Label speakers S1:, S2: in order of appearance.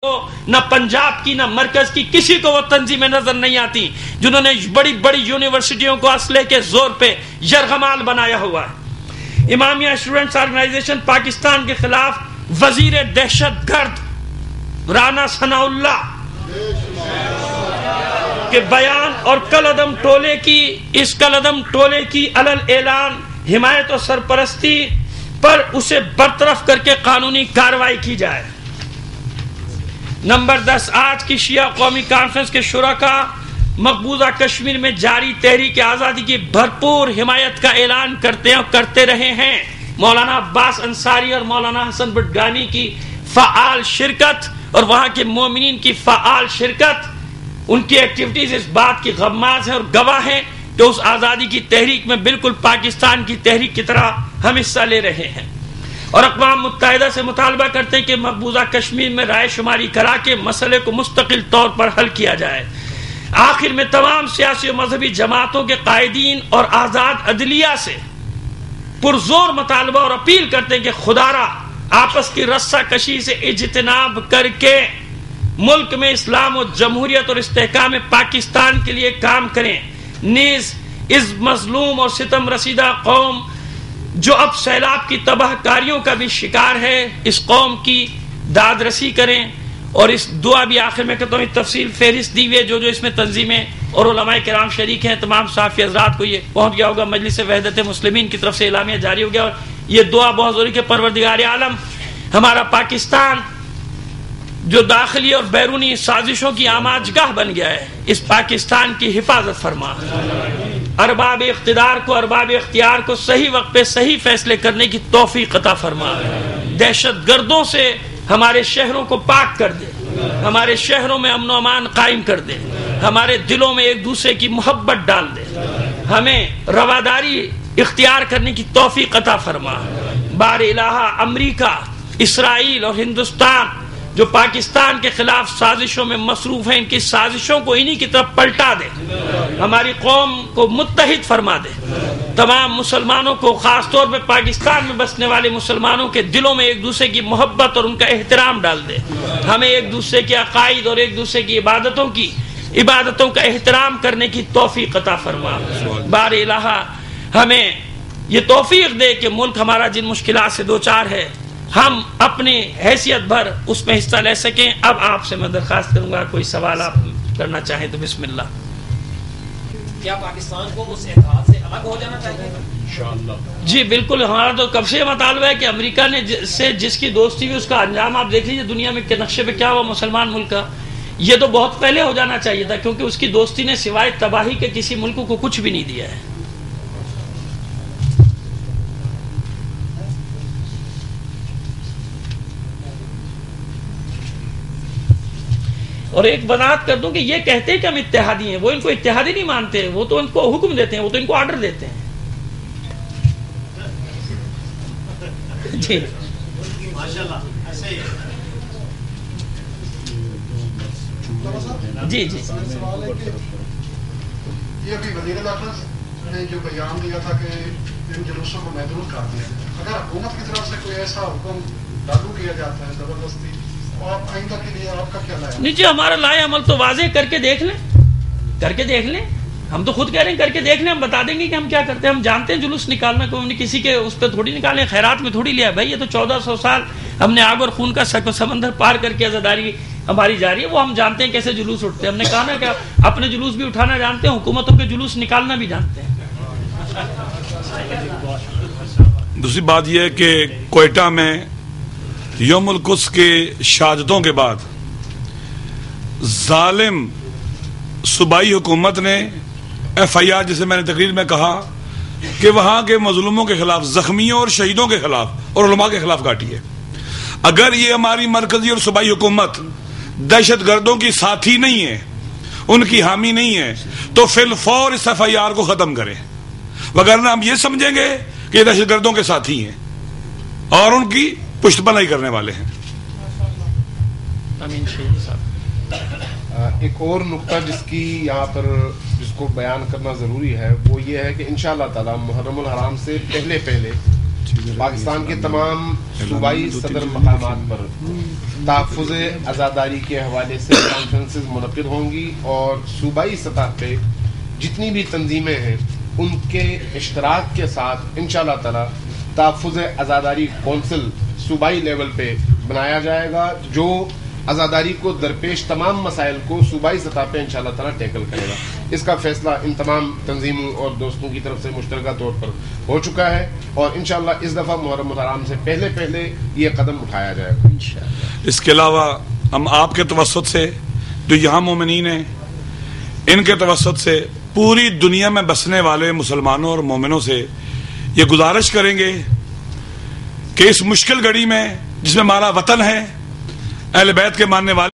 S1: نہ پنجاب کی نہ مرکز کی کسی کو وہ تنظیمیں نظر نہیں آتی جنہوں نے بڑی بڑی یونیورسٹیوں کو اسلحے کے زور پہ یرغمال بنایا ہوا ہے۔ امامیہ اسٹوڈنٹس آرگنائزیشن پاکستان کے خلاف وزیر دہشت گرد رانا ثناء اللہ کے بیان اور کالعدم ٹولے کی علل اعلان حمایت و سرپرستی پر اسے برطرف کر کے قانونی کارروائی کی جائے۔ نمبر 10، آج کی شیعہ قومی کانفرنس کے شرکاء مقبوضہ کشمیر میں جاری تحریک آزادی کی بھرپور حمایت کا اعلان کرتے ہیں اور کرتے رہے ہیں۔ مولانا عباس انصاری اور مولانا حسن بٹگانی کی فعال شرکت اور وہاں کے مومنین کی فعال شرکت، ان کی ایکٹیویٹیز اس بات کی غماز ہیں اور گواہ ہیں کہ اس آزادی کی تحریک میں بالکل پاکستان کی تحریک کی طرح ہم حصہ لے رہے ہیں، اور اقوام متحدہ سے مطالبہ کرتے ہیں کہ مقبوضہ کشمیر میں رائے شماری کرا کے مسئلے کو مستقل طور پر حل کیا جائے۔ آخر میں تمام سیاسی و مذہبی جماعتوں کے قائدین اور آزاد عدلیہ سے پرزور مطالبہ اور اپیل کرتے ہیں کہ خدارا آپس کی رسہ کشی سے اجتناب کر کے ملک میں اسلام و جمہوریت اور استحکام پاکستان کے لیے کام کریں، نیز اس مظلوم اور ستم رسیدہ قوم جو اب سیلاب کی تباہ کاریوں کا بھی شکار ہے، اس قوم کی داد رسی کریں۔ اور اس دعا بھی آخر میں کہتا ہوں، تفصیل فہرست دی ہوئی ہے جو اس میں تنظیمیں اور علماء کرام شریک ہیں، تمام صحافی حضرات کو یہ پہنچ گیا ہوگا، مجلس وحدت مسلمین کی طرف سے اعلامیہ جاری ہو گیا، اور یہ دعا بہت ضروری کہ پروردگار عالم ہمارا پاکستان جو داخلی اور بیرونی سازشوں کی آماجگاہ بن گیا ہے، اس پاکستان کی حفاظت فرما، ارباب اقتدار کو، ارباب اختیار کو صحیح وقت پہ صحیح فیصلے کرنے کی توفیق عطا فرما، دہشت گردوں سے ہمارے شہروں کو پاک کر دے، ہمارے شہروں میں امن و امان قائم کر دے، ہمارے دلوں میں ایک دوسرے کی محبت ڈال دے، ہمیں رواداری اختیار کرنے کی توفیق عطا فرما۔ بار الہ امریکہ، اسرائیل اور ہندوستان جو پاکستان کے خلاف سازشوں میں مصروف ہیں، ان کی سازشوں کو انہی کی طرف پلٹا دے، ہماری قوم کو متحد فرما دے، تمام مسلمانوں کو، خاص طور پہ پاکستان میں بسنے والے مسلمانوں کے دلوں میں ایک دوسرے کی محبت اور ان کا احترام ڈال دے، ہمیں ایک دوسرے کے عقائد اور ایک دوسرے کی عبادتوں کا احترام کرنے کی توفیق عطا فرما۔ بار الہ ہمیں یہ توفیق دے کہ ملک ہمارا جن مشکلات سے دوچار ہے ہم اپنی حیثیت بھر اس میں حصہ لے سکیں۔ اب آپ سے میں درخواست کروں گا کوئی سوال آپ کرنا چاہیں تو بسم اللہ۔
S2: کیا پاکستان کو اس اتحاد سے الگ ہو جانا چاہیے؟ انشاءاللہ
S1: جی بالکل، ہمارا تو کب سے مطالبہ ہے کہ امریکہ نے سے جس کی دوستی ہوئی اس کا انجام آپ دیکھ لیجیے دنیا میں نقشے پہ کیا ہوا مسلمان ملک کا۔ یہ تو بہت پہلے ہو جانا چاہیے تھا، کیونکہ اس کی دوستی نے سوائے تباہی کے کسی ملک کو کچھ بھی نہیں دیا ہے۔ اور ایک وضاحت کر دوں کہ یہ کہتے ہیں کہ ہم اتحادی ہیں، وہ ان کو اتحادی نہیں مانتے، وہ تو ان کو حکم دیتے ہیں، وہ تو ان کو آرڈر دیتے ہیں۔ جی جی جی
S3: یہ ابھی وزیر داخلہ نے جو بیان دیا تھا کہ ان جلوسوں کو محدود کر دیا، اگر حکومت کی طرف سے کوئی ایسا حکم لاگو کیا جاتا ہے زبردستی، آپ آئندہ کے لیے آپ کا کیا رائے ہے؟
S1: نہیں جی، ہمارا لائے عمل تو واضح کر کے دیکھ لیں، ہم تو خود کہہ رہے ہیں کر کے دیکھ لیں، ہم بتا دیں گے کہ ہم کیا کرتے ہیں۔ ہم جانتے ہیں جلوس نکالنا کو، ہم نے کسی کے اس پہ تھوڑی نکالے، خیرات میں تھوڑی لیا بھائی، یہ تو 1400 سال ہم نے آگ اور خون کا سمندر پار کر کے عزاداری ہماری جاری ہے، وہ ہم جانتے ہیں کیسے جلوس اٹھتے ہیں۔ ہم نے کہا نا کہ اپنے جلوس بھی اٹھانا جانتے ہیں، حکومتوں کے جلوس نکالنا بھی جانتے ہیں۔
S4: دوسری بات یہ ہے کہ کوئٹہ میں یوم القدس کے شہادتوں کے بعد ظالم صوبائی حکومت نے FIR، جسے میں نے تقریر میں کہا کہ وہاں کے مظلوموں کے خلاف، زخمیوں اور شہیدوں کے خلاف اور علماء کے خلاف کاٹی ہے۔ اگر یہ ہماری مرکزی اور صوبائی حکومت دہشت گردوں کی ساتھی نہیں ہے، ان کی حامی نہیں ہے، تو فی الفور اس FIR کو ختم کریں، وگرنہ ہم یہ سمجھیں گے کہ یہ دہشت گردوں کے ساتھی ہیں اور ان کی پشت پناہی کرنے والے ہیں۔
S5: ایک اور نقطہ جس کی یہاں پر جس کو بیان کرنا ضروری ہے وہ یہ ہے کہ انشاءاللہ تعالی محرم الحرام سے پہلے پاکستان کے تمام صوبائی صدر مقامات پر تحفظ عزاداری کے حوالے سے کانفرنسز منعقد ہوں گی اور صوبائی سطح پہ جتنی بھی تنظیمیں ہیں ان کے اشتراک کے ساتھ انشاءاللہ تعالی تحفظ عزاداری کونسل صوبائی لیول پہ بنایا جائے گا، جو عزاداری کو درپیش تمام مسائل کو صوبائی سطح پہ انشاءاللہ تعالی ٹیکل کرے گا۔ اس کا فیصلہ ان تمام تنظیموں اور دوستوں کی طرف سے مشترکہ طور پر ہو چکا ہے اور انشاءاللہ اس دفعہ محرم الحرام سے پہلے یہ قدم اٹھایا جائے گا انشاءاللہ۔
S4: اس کے علاوہ ہم آپ کے توسط سے جو یہاں مومنین ہیں، ان کے توسط سے پوری دنیا میں بسنے والے مسلمانوں اور مومنوں سے یہ گزارش کریں گے کہ اس مشکل گھڑی میں جس میں ہمارا وطن ہے، اہل بیت کے ماننے والے